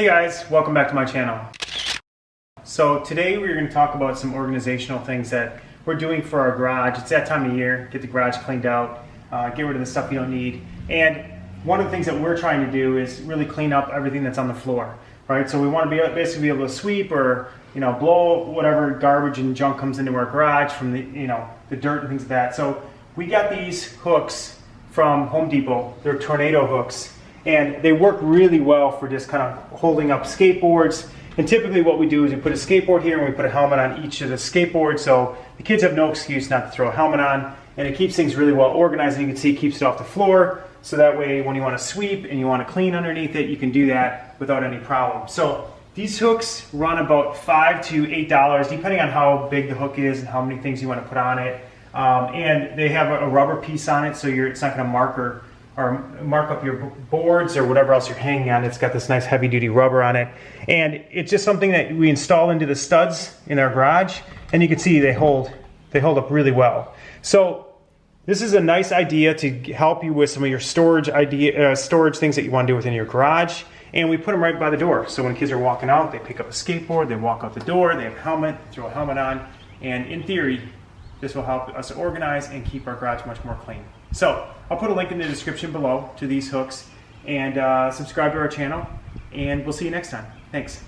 Hey guys, welcome back to my channel. So today we're going to talk about some organizational things that we're doing for our garage. It's that time of year, get the garage cleaned out, get rid of the stuff you don't need. And one of the things that we're trying to do is really clean up everything that's on the floor, right? So we want to basically be able to sweep or blow whatever garbage and junk comes into our garage from the dirt and things like that. So we got these hooks from Home Depot. They're tornado hooks. And they work really well for just kind of holding up skateboards. And typically what we do is we put a skateboard here and we put a helmet on each of the skateboards, so the kids have no excuse not to throw a helmet on, and it keeps things really well organized. And you can see it keeps it off the floor, so that way when you want to sweep and you want to clean underneath it, you can do that without any problem. So these hooks run about $5 to $8 depending on how big the hook is and how many things you want to put on it. And they have a rubber piece on it, so it's not going to mark up your boards or whatever else you're hanging on. It's got this nice heavy duty rubber on it, and it's just something that we install into the studs in our garage, and you can see they hold up really well. So this is a nice idea to help you with some of your storage things that you want to do within your garage. And we put them right by the door, so when kids are walking out, they pick up a skateboard, they walk out the door, they have a helmet, throw a helmet on, and in theory this will help us organize and keep our garage much more clean. So I'll put a link in the description below to these hooks, and subscribe to our channel, and we'll see you next time. Thanks.